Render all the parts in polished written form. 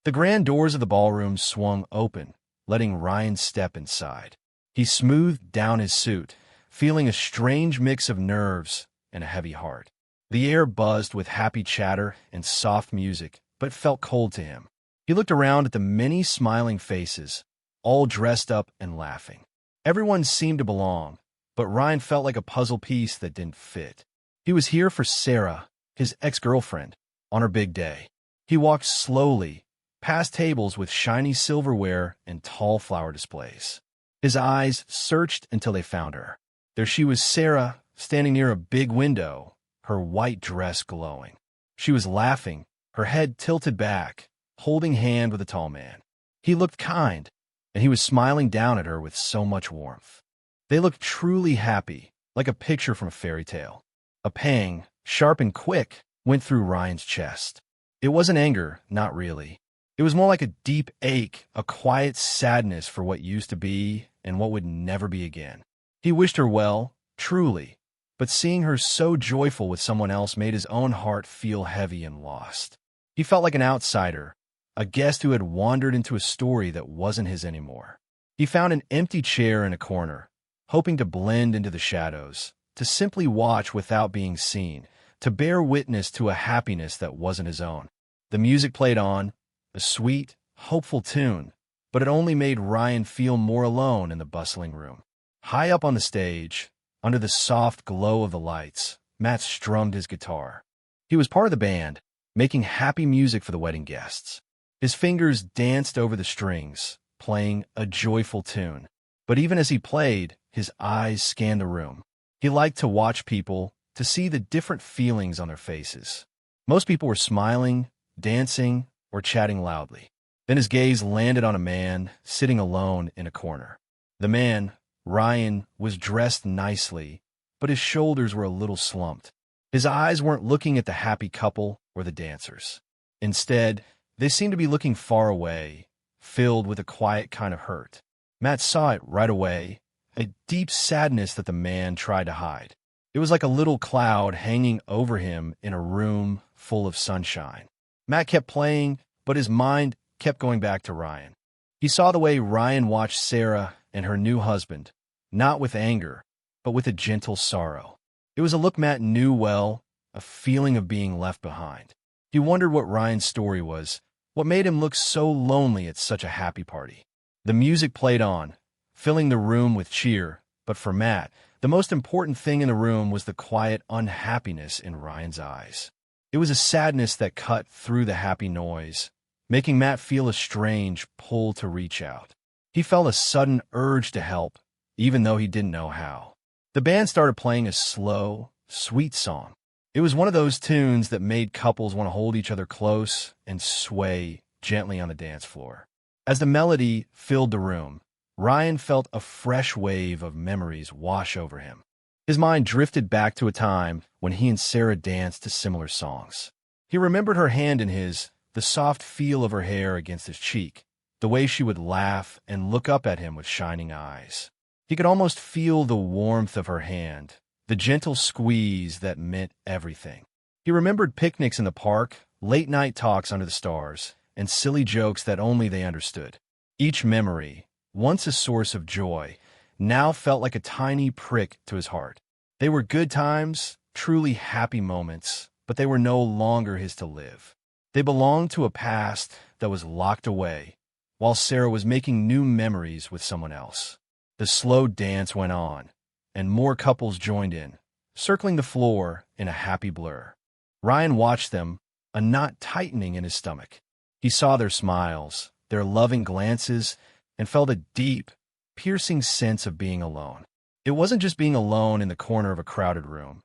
The grand doors of the ballroom swung open, letting Ryan step inside. He smoothed down his suit, feeling a strange mix of nerves and a heavy heart. The air buzzed with happy chatter and soft music, but felt cold to him. He looked around at the many smiling faces, all dressed up and laughing. Everyone seemed to belong, but Ryan felt like a puzzle piece that didn't fit. He was here for Sarah, his ex-girlfriend, on her big day. He walked slowly, past tables with shiny silverware and tall flower displays. His eyes searched until they found her. There she was, Sarah, standing near a big window, her white dress glowing. She was laughing, her head tilted back, holding hand with a tall man. He looked kind, and he was smiling down at her with so much warmth. They looked truly happy, like a picture from a fairy tale. A pang, sharp and quick, went through Ryan's chest. It wasn't anger, not really. It was more like a deep ache, a quiet sadness for what used to be and what would never be again. He wished her well, truly, but seeing her so joyful with someone else made his own heart feel heavy and lost. He felt like an outsider, a guest who had wandered into a story that wasn't his anymore. He found an empty chair in a corner, hoping to blend into the shadows, to simply watch without being seen, to bear witness to a happiness that wasn't his own. The music played on, a sweet, hopeful tune, but it only made Ryan feel more alone in the bustling room. High up on the stage, under the soft glow of the lights, Matt strummed his guitar. He was part of the band, making happy music for the wedding guests. His fingers danced over the strings, playing a joyful tune. But even as he played, his eyes scanned the room. He liked to watch people, to see the different feelings on their faces. Most people were smiling, dancing, or chatting loudly. Then his gaze landed on a man sitting alone in a corner. The man, Ryan, was dressed nicely, but his shoulders were a little slumped. His eyes weren't looking at the happy couple or the dancers. Instead, they seemed to be looking far away, filled with a quiet kind of hurt. Matt saw it right away, a deep sadness that the man tried to hide. It was like a little cloud hanging over him in a room full of sunshine. Matt kept playing, but his mind kept going back to Ryan. He saw the way Ryan watched Sarah and her new husband, not with anger, but with a gentle sorrow. It was a look Matt knew well, a feeling of being left behind. He wondered what Ryan's story was, what made him look so lonely at such a happy party. The music played on, filling the room with cheer, but for Matt, the most important thing in the room was the quiet unhappiness in Ryan's eyes. It was a sadness that cut through the happy noise, making Matt feel a strange pull to reach out. He felt a sudden urge to help, even though he didn't know how. The band started playing a slow, sweet song. It was one of those tunes that made couples want to hold each other close and sway gently on the dance floor. As the melody filled the room, Ryan felt a fresh wave of memories wash over him. His mind drifted back to a time when he and Sarah danced to similar songs. He remembered her hand in his, the soft feel of her hair against his cheek, the way she would laugh and look up at him with shining eyes. He could almost feel the warmth of her hand, the gentle squeeze that meant everything. He remembered picnics in the park, late-night talks under the stars, and silly jokes that only they understood. Each memory, once a source of joy, now felt like a tiny prick to his heart. They were good times, truly happy moments, but they were no longer his to live. They belonged to a past that was locked away, while Sarah was making new memories with someone else. The slow dance went on, and more couples joined in, circling the floor in a happy blur. Ryan watched them, a knot tightening in his stomach. He saw their smiles, their loving glances, and felt a deep, piercing sense of being alone. It wasn't just being alone in the corner of a crowded room.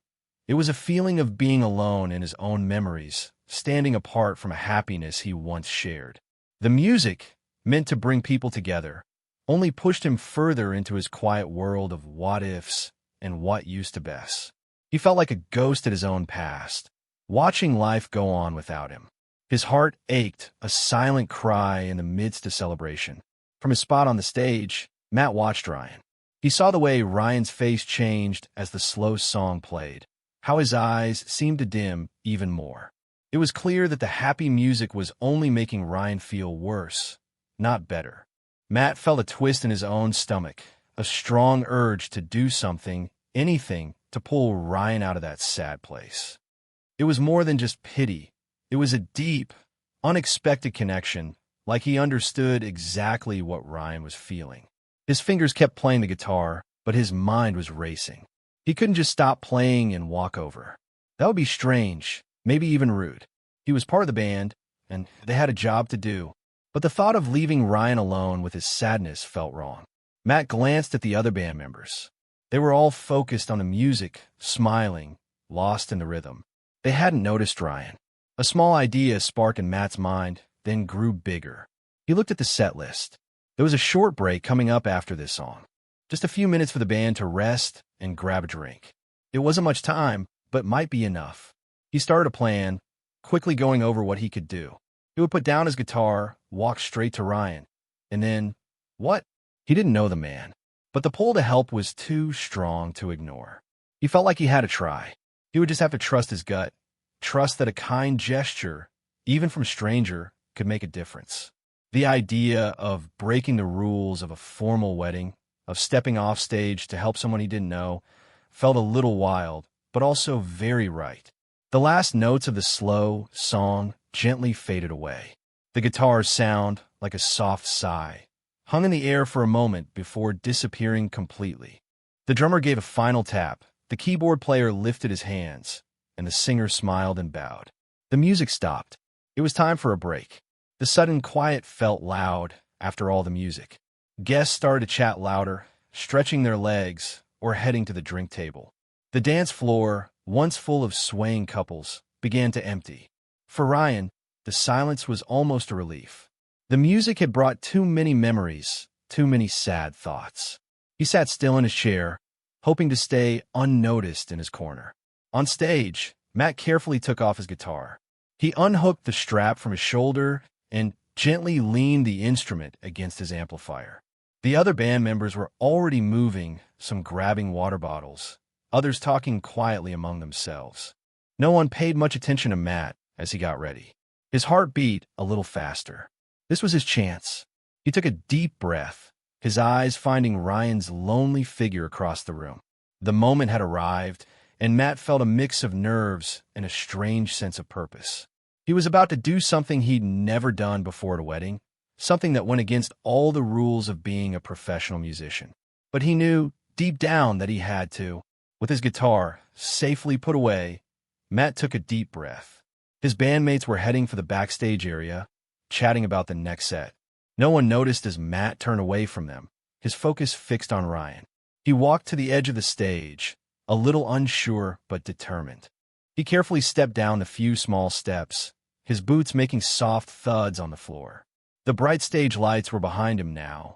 It was a feeling of being alone in his own memories, standing apart from a happiness he once shared. The music, meant to bring people together, only pushed him further into his quiet world of what-ifs and what used to best. He felt like a ghost at his own past, watching life go on without him. His heart ached, a silent cry in the midst of celebration. From his spot on the stage, Matt watched Ryan. He saw the way Ryan's face changed as the slow song played, how his eyes seemed to dim even more. It was clear that the happy music was only making Ryan feel worse, not better. Matt felt a twist in his own stomach, a strong urge to do something, anything, to pull Ryan out of that sad place. It was more than just pity. It was a deep, unexpected connection, like he understood exactly what Ryan was feeling. His fingers kept playing the guitar, but his mind was racing. He couldn't just stop playing and walk over. That would be strange, maybe even rude. He was part of the band, and they had a job to do. But the thought of leaving Ryan alone with his sadness felt wrong. Matt glanced at the other band members. They were all focused on the music, smiling, lost in the rhythm. They hadn't noticed Ryan. A small idea sparked in Matt's mind, then grew bigger. He looked at the set list. There was a short break coming up after this song. Just a few minutes for the band to rest and grab a drink. It wasn't much time, but might be enough. He started a plan, quickly going over what he could do. He would put down his guitar, walk straight to Ryan, and then, what? He didn't know the man, but the pull to help was too strong to ignore. He felt like he had to try. He would just have to trust his gut, trust that a kind gesture, even from a stranger, could make a difference. The idea of breaking the rules of a formal wedding, of stepping off stage to help someone he didn't know, felt a little wild, but also very right. The last notes of the slow song gently faded away. The guitar's sound, like a soft sigh, hung in the air for a moment before disappearing completely. The drummer gave a final tap, the keyboard player lifted his hands, and the singer smiled and bowed. The music stopped. It was time for a break. The sudden quiet felt loud after all the music. Guests started to chat louder, stretching their legs or heading to the drink table. The dance floor, once full of swaying couples, began to empty. For Ryan, the silence was almost a relief. The music had brought too many memories, too many sad thoughts. He sat still in his chair, hoping to stay unnoticed in his corner. On stage, Matt carefully took off his guitar. He unhooked the strap from his shoulder and gently leaned the instrument against his amplifier. The other band members were already moving, some grabbing water bottles, others talking quietly among themselves. No one paid much attention to Matt as he got ready. His heart beat a little faster. This was his chance. He took a deep breath, his eyes finding Ryan's lonely figure across the room. The moment had arrived, and Matt felt a mix of nerves and a strange sense of purpose. He was about to do something he'd never done before at a wedding, something that went against all the rules of being a professional musician. But he knew, deep down, that he had to. With his guitar safely put away, Matt took a deep breath. His bandmates were heading for the backstage area, chatting about the next set. No one noticed as Matt turned away from them, his focus fixed on Ryan. He walked to the edge of the stage, a little unsure but determined. He carefully stepped down the few small steps, his boots making soft thuds on the floor. The bright stage lights were behind him now,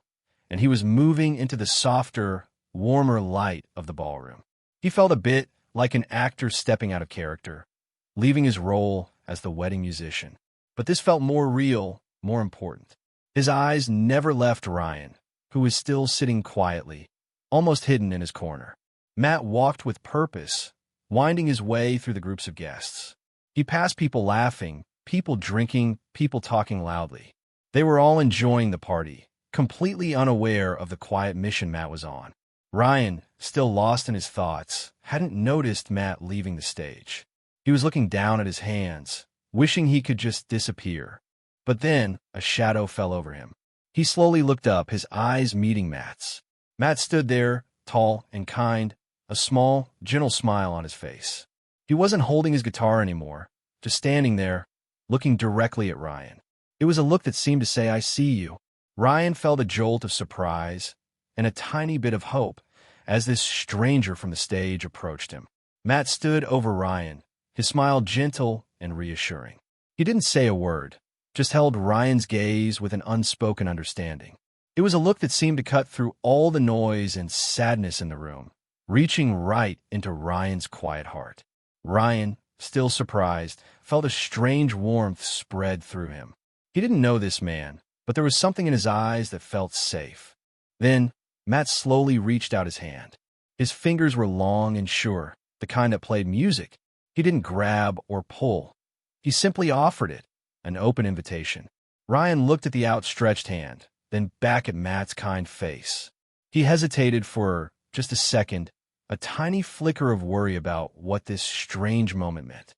and he was moving into the softer, warmer light of the ballroom. He felt a bit like an actor stepping out of character, leaving his role as the wedding musician. But this felt more real, more important. His eyes never left Ryan, who was still sitting quietly, almost hidden in his corner. Matt walked with purpose, winding his way through the groups of guests. He passed people laughing, people drinking, people talking loudly. They were all enjoying the party, completely unaware of the quiet mission Matt was on. Ryan, still lost in his thoughts, hadn't noticed Matt leaving the stage. He was looking down at his hands, wishing he could just disappear. But then a shadow fell over him. He slowly looked up, his eyes meeting Matt's. Matt stood there, tall and kind, a small, gentle smile on his face. He wasn't holding his guitar anymore, just standing there, looking directly at Ryan. It was a look that seemed to say, "I see you." Ryan felt a jolt of surprise and a tiny bit of hope as this stranger from the stage approached him. Matt stood over Ryan, his smile gentle and reassuring. He didn't say a word, just held Ryan's gaze with an unspoken understanding. It was a look that seemed to cut through all the noise and sadness in the room, reaching right into Ryan's quiet heart. Ryan, still surprised, felt a strange warmth spread through him. He didn't know this man, but there was something in his eyes that felt safe. Then, Matt slowly reached out his hand. His fingers were long and sure, the kind that played music. He didn't grab or pull. He simply offered it, an open invitation. Ryan looked at the outstretched hand, then back at Matt's kind face. He hesitated for just a second, a tiny flicker of worry about what this strange moment meant.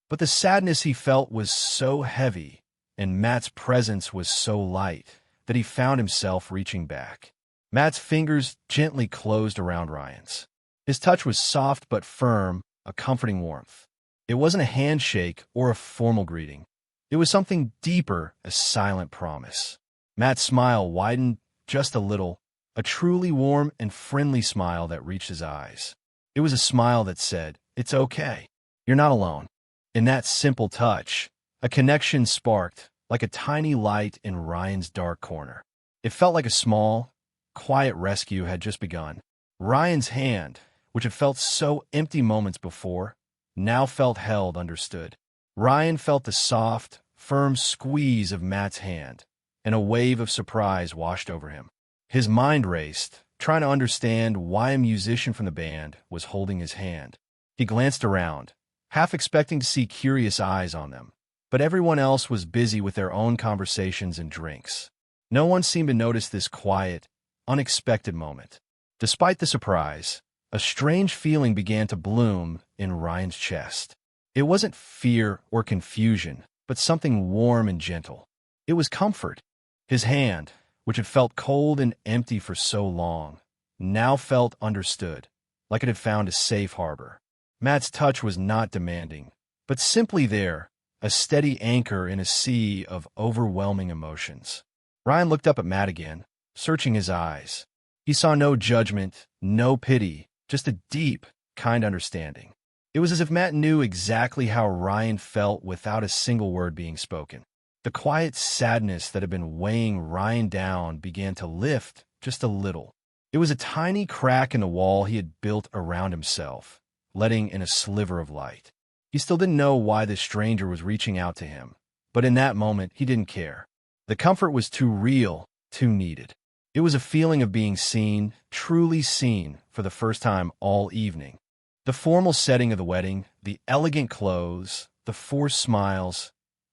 But the sadness he felt was so heavy, and Matt's presence was so light, that he found himself reaching back. Matt's fingers gently closed around Ryan's. His touch was soft but firm, a comforting warmth. It wasn't a handshake or a formal greeting. It was something deeper, a silent promise. Matt's smile widened just a little, a truly warm and friendly smile that reached his eyes. It was a smile that said, "It's okay. You're not alone." In that simple touch, a connection sparked, like a tiny light in Ryan's dark corner. It felt like a small, quiet rescue had just begun. Ryan's hand, which had felt so empty moments before, now felt held, understood. Ryan felt the soft, firm squeeze of Matt's hand, and a wave of surprise washed over him. His mind raced, trying to understand why a musician from the band was holding his hand. He glanced around, half expecting to see curious eyes on them, but everyone else was busy with their own conversations and drinks. No one seemed to notice this quiet, unexpected moment. Despite the surprise, a strange feeling began to bloom in Ryan's chest. It wasn't fear or confusion, but something warm and gentle. It was comfort. His hand, which had felt cold and empty for so long, now felt understood, like it had found a safe harbor. Matt's touch was not demanding, but simply there, a steady anchor in a sea of overwhelming emotions. Ryan looked up at Matt again, searching his eyes. He saw no judgment, no pity, just a deep, kind understanding. It was as if Matt knew exactly how Ryan felt without a single word being spoken. The quiet sadness that had been weighing Ryan down began to lift just a little. It was a tiny crack in the wall he had built around himself, letting in a sliver of light. He still didn't know why this stranger was reaching out to him, but in that moment he didn't care. The comfort was too real, too needed. It was a feeling of being seen, truly seen, for the first time all evening. The formal setting of the wedding, the elegant clothes, the forced smiles,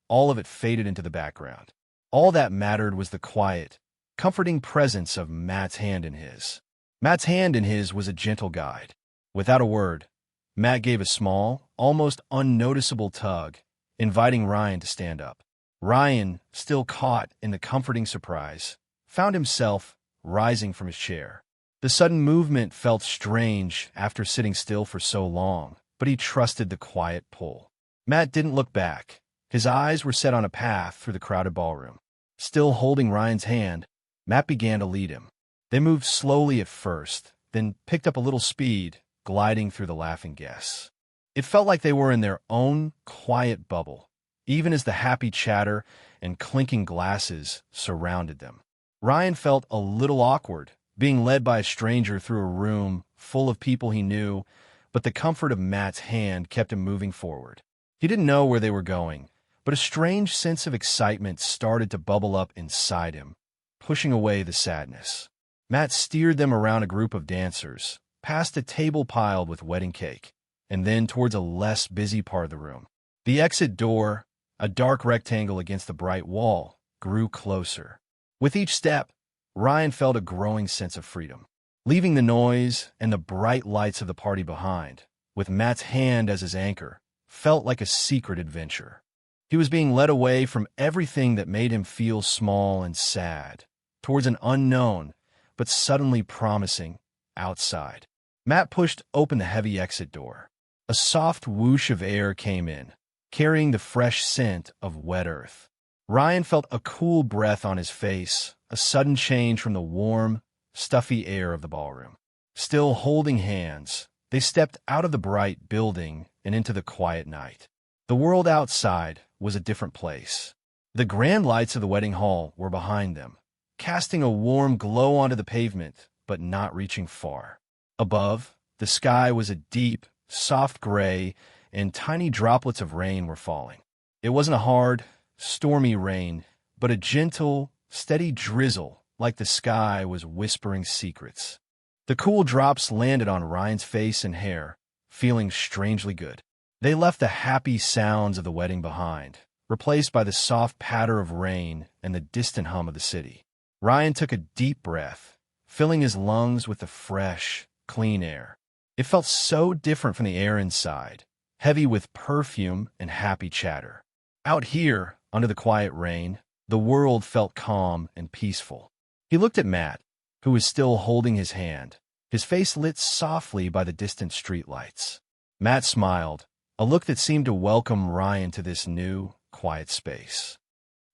all of it faded into the background. All that mattered was the quiet, comforting presence of Matt's hand in his. Matt's hand in his was a gentle guide. Without a word, Matt gave a small, almost unnoticeable tug, inviting Ryan to stand up. Ryan, still caught in the comforting surprise, found himself rising from his chair. The sudden movement felt strange after sitting still for so long, but he trusted the quiet pull. Matt didn't look back. His eyes were set on a path through the crowded ballroom. Still holding Ryan's hand, Matt began to lead him. They moved slowly at first, then picked up a little speed, gliding through the laughing guests. It felt like they were in their own quiet bubble, even as the happy chatter and clinking glasses surrounded them. Ryan felt a little awkward, being led by a stranger through a room full of people he knew, but the comfort of Matt's hand kept him moving forward. He didn't know where they were going, but a strange sense of excitement started to bubble up inside him, pushing away the sadness. Matt steered them around a group of dancers, past a table piled with wedding cake, and then towards a less busy part of the room. The exit door, a dark rectangle against the bright wall, grew closer. With each step, Ryan felt a growing sense of freedom. Leaving the noise and the bright lights of the party behind, with Matt's hand as his anchor, felt like a secret adventure. He was being led away from everything that made him feel small and sad, towards an unknown, but suddenly promising, outside. Matt pushed open the heavy exit door. A soft whoosh of air came in, carrying the fresh scent of wet earth. Ryan felt a cool breath on his face, a sudden change from the warm, stuffy air of the ballroom. Still holding hands, they stepped out of the bright building and into the quiet night. The world outside was a different place. The grand lights of the wedding hall were behind them, casting a warm glow onto the pavement, but not reaching far. Above, the sky was a deep, soft gray, and tiny droplets of rain were falling. It wasn't a hard, stormy rain, but a gentle, steady drizzle, like the sky was whispering secrets. The cool drops landed on Ryan's face and hair, feeling strangely good. They left the happy sounds of the wedding behind, replaced by the soft patter of rain and the distant hum of the city. Ryan took a deep breath, filling his lungs with the fresh, clean air. It felt so different from the air inside, heavy with perfume and happy chatter. Out here, under the quiet rain, the world felt calm and peaceful. He looked at Matt, who was still holding his hand, his face lit softly by the distant streetlights. Matt smiled, a look that seemed to welcome Ryan to this new, quiet space.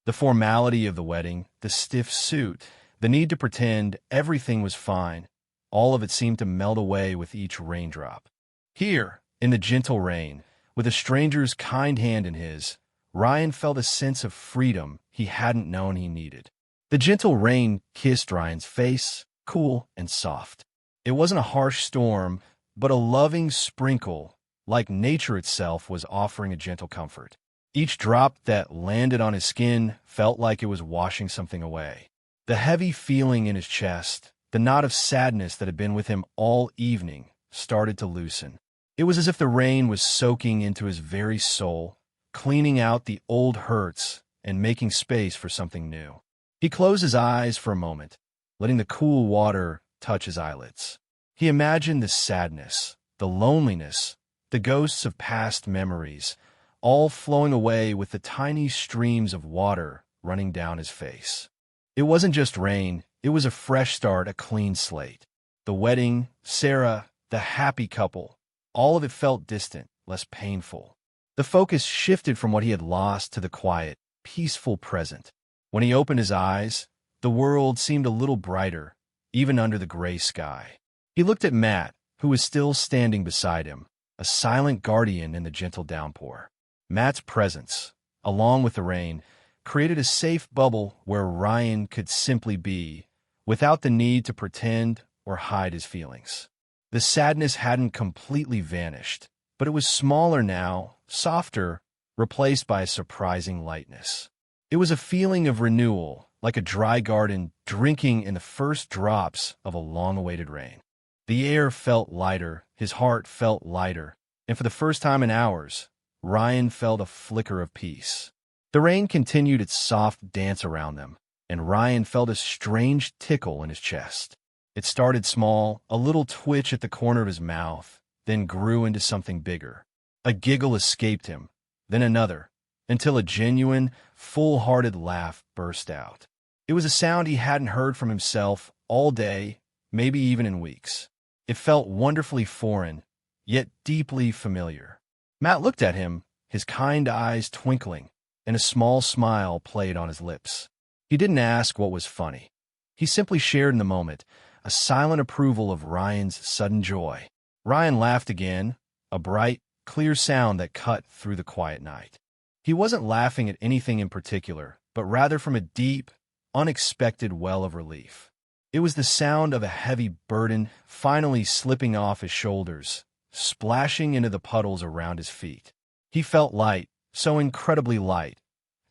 The formality of the wedding, the stiff suit, the need to pretend everything was fine, all of it seemed to melt away with each raindrop. Here, in the gentle rain, with a stranger's kind hand in his, Ryan felt a sense of freedom he hadn't known he needed. The gentle rain kissed Ryan's face, cool and soft. It wasn't a harsh storm, but a loving sprinkle, like nature itself was offering a gentle comfort. Each drop that landed on his skin felt like it was washing something away. The heavy feeling in his chest, the knot of sadness that had been with him all evening, started to loosen. It was as if the rain was soaking into his very soul, cleaning out the old hurts and making space for something new. He closed his eyes for a moment, letting the cool water touch his eyelids. He imagined the sadness, the loneliness, the ghosts of past memories, all flowing away with the tiny streams of water running down his face. It wasn't just rain, it was a fresh start, a clean slate. The wedding, Sarah, the happy couple, all of it felt distant, less painful. The focus shifted from what he had lost to the quiet, peaceful present. When he opened his eyes, the world seemed a little brighter, even under the gray sky. He looked at Matt, who was still standing beside him, a silent guardian in the gentle downpour. Matt's presence, along with the rain, created a safe bubble where Ryan could simply be, without the need to pretend or hide his feelings. The sadness hadn't completely vanished, but it was smaller now, softer, replaced by a surprising lightness. It was a feeling of renewal, like a dry garden drinking in the first drops of a long-awaited rain. The air felt lighter, his heart felt lighter, and for the first time in hours, Ryan felt a flicker of peace. The rain continued its soft dance around them, and Ryan felt a strange tickle in his chest. It started small, a little twitch at the corner of his mouth, then grew into something bigger. A giggle escaped him, then another, until a genuine, full-hearted laugh burst out. It was a sound he hadn't heard from himself all day, maybe even in weeks. It felt wonderfully foreign, yet deeply familiar. Matt looked at him, his kind eyes twinkling, and a small smile played on his lips. He didn't ask what was funny. He simply shared in the moment, a silent approval of Ryan's sudden joy. Ryan laughed again, a bright, clear sound that cut through the quiet night. He wasn't laughing at anything in particular, but rather from a deep, unexpected well of relief. It was the sound of a heavy burden finally slipping off his shoulders, splashing into the puddles around his feet. He felt light, so incredibly light,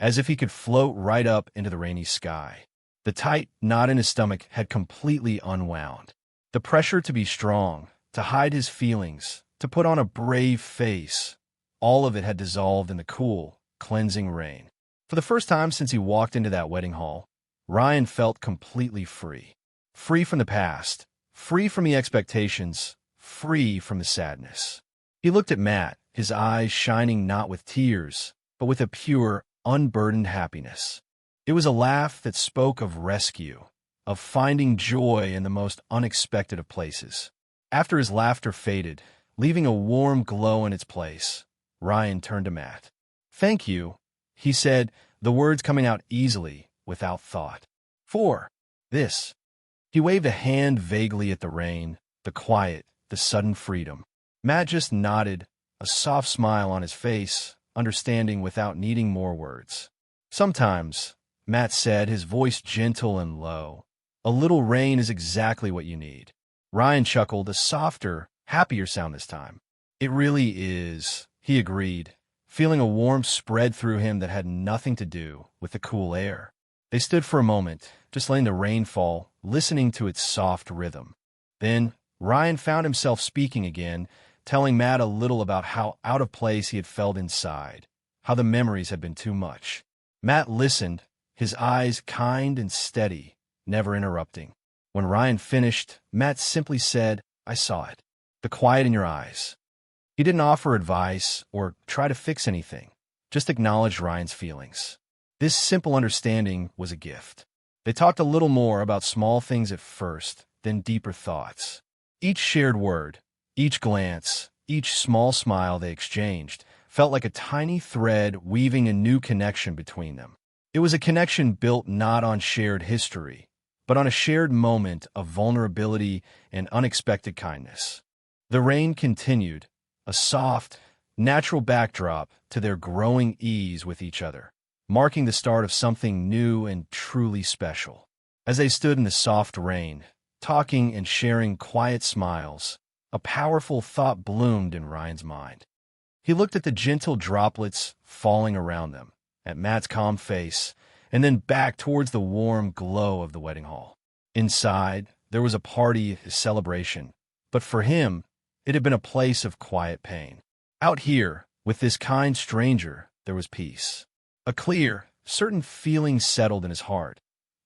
as if he could float right up into the rainy sky. The tight knot in his stomach had completely unwound. The pressure to be strong, to hide his feelings, to put on a brave face, all of it had dissolved in the cool, cleansing rain. For the first time since he walked into that wedding hall, Ryan felt completely free. Free from the past, free from the expectations, free from the sadness. He looked at Matt, his eyes shining not with tears, but with a pure, unburdened happiness. It was a laugh that spoke of rescue, of finding joy in the most unexpected of places. After his laughter faded, leaving a warm glow in its place, Ryan turned to Matt. "Thank you," he said, the words coming out easily, without thought. "For this." He waved a hand vaguely at the rain, the quiet, the sudden freedom. Matt just nodded, a soft smile on his face, understanding without needing more words. "Sometimes," Matt said, his voice gentle and low, "a little rain is exactly what you need." Ryan chuckled, a softer, happier sound this time. "It really is," he agreed, feeling a warmth spread through him that had nothing to do with the cool air. They stood for a moment, just letting the rain fall, listening to its soft rhythm. Then Ryan found himself speaking again, telling Matt a little about how out of place he had felt inside, how the memories had been too much. Matt listened, his eyes kind and steady, never interrupting. When Ryan finished, Matt simply said, "I saw it. The quiet in your eyes." He didn't offer advice or try to fix anything, just acknowledged Ryan's feelings. This simple understanding was a gift. They talked a little more about small things at first, then deeper thoughts. Each shared word, each glance, each small smile they exchanged felt like a tiny thread weaving a new connection between them. It was a connection built not on shared history, but on a shared moment of vulnerability and unexpected kindness. The rain continued, a soft, natural backdrop to their growing ease with each other, marking the start of something new and truly special. As they stood in the soft rain, talking and sharing quiet smiles, a powerful thought bloomed in Ryan's mind. He looked at the gentle droplets falling around them, at Matt's calm face, and then back towards the warm glow of the wedding hall. Inside, there was a party, a celebration, but for him, it had been a place of quiet pain. Out here, with this kind stranger, there was peace. A clear, certain feeling settled in his heart.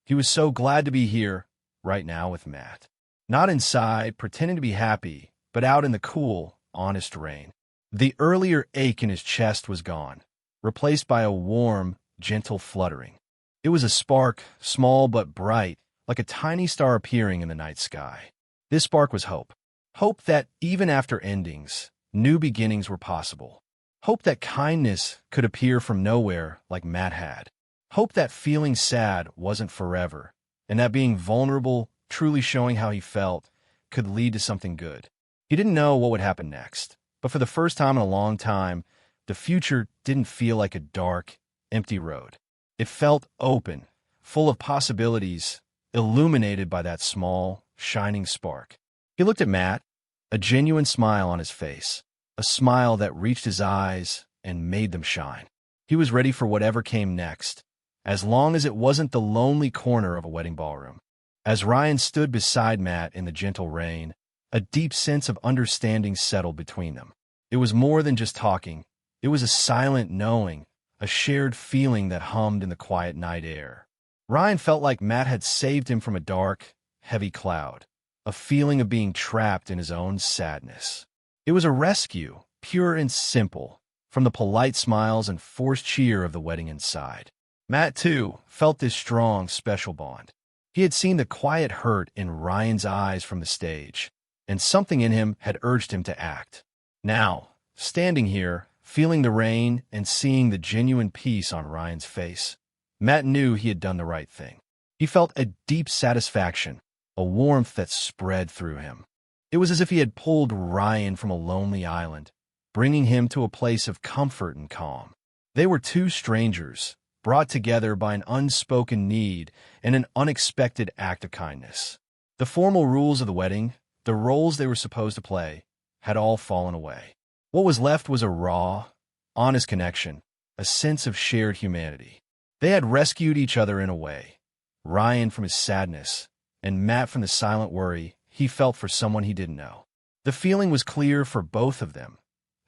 He was so glad to be here, right now with Matt. Not inside, pretending to be happy, but out in the cool, honest rain. The earlier ache in his chest was gone, replaced by a warm, gentle fluttering. It was a spark, small but bright, like a tiny star appearing in the night sky. This spark was hope. Hope that, even after endings, new beginnings were possible. Hope that kindness could appear from nowhere like Matt had. Hope that feeling sad wasn't forever, and that being vulnerable, truly showing how he felt, could lead to something good. He didn't know what would happen next, but for the first time in a long time, the future didn't feel like a dark, empty road. It felt open, full of possibilities, illuminated by that small, shining spark. He looked at Matt, a genuine smile on his face, a smile that reached his eyes and made them shine. He was ready for whatever came next, as long as it wasn't the lonely corner of a wedding ballroom. As Ryan stood beside Matt in the gentle rain, a deep sense of understanding settled between them. It was more than just talking. It was a silent knowing, a shared feeling that hummed in the quiet night air. Ryan felt like Matt had saved him from a dark, heavy cloud, a feeling of being trapped in his own sadness. It was a rescue, pure and simple, from the polite smiles and forced cheer of the wedding inside. Matt, too, felt this strong, special bond. He had seen the quiet hurt in Ryan's eyes from the stage, and something in him had urged him to act. Now, standing here, feeling the rain and seeing the genuine peace on Ryan's face, Matt knew he had done the right thing. He felt a deep satisfaction, a warmth that spread through him. It was as if he had pulled Ryan from a lonely island, bringing him to a place of comfort and calm. They were two strangers, brought together by an unspoken need and an unexpected act of kindness. The formal rules of the wedding, the roles they were supposed to play, had all fallen away. What was left was a raw, honest connection, a sense of shared humanity. They had rescued each other in a way, Ryan from his sadness, and Matt from the silent worry he felt for someone he didn't know. The feeling was clear for both of them,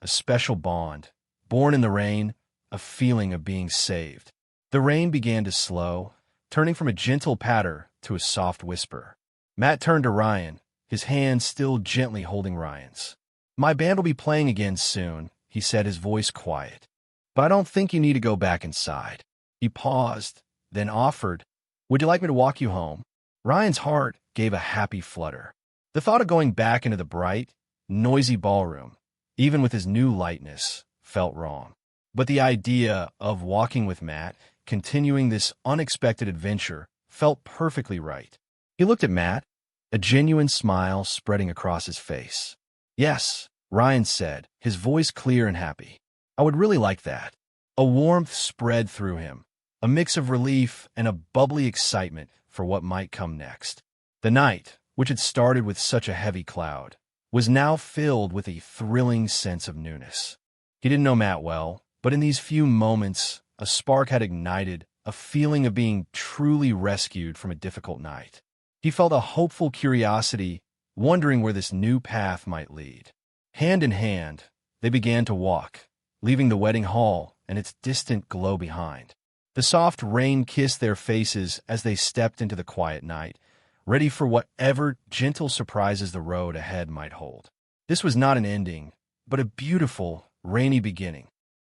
a special bond, born in the rain, a feeling of being saved. The rain began to slow, turning from a gentle patter to a soft whisper. Matt turned to Ryan, his hand still gently holding Ryan's. "My band will be playing again soon," he said, his voice quiet. "But I don't think you need to go back inside." He paused, then offered, "Would you like me to walk you home?" Ryan's heart gave a happy flutter. The thought of going back into the bright, noisy ballroom, even with his new lightness, felt wrong. But the idea of walking with Matt, continuing this unexpected adventure, felt perfectly right. He looked at Matt, a genuine smile spreading across his face. "Yes," Ryan said, his voice clear and happy. "I would really like that." A warmth spread through him, a mix of relief and a bubbly excitement for what might come next. The night, which had started with such a heavy cloud, was now filled with a thrilling sense of newness. He didn't know Matt well, but in these few moments, a spark had ignited, a feeling of being truly rescued from a difficult night. He felt a hopeful curiosity, wondering where this new path might lead. Hand in hand, they began to walk, leaving the wedding hall and its distant glow behind. The soft rain kissed their faces as they stepped into the quiet night, ready for whatever gentle surprises the road ahead might hold. This was not an ending, but a beautiful, rainy beginning,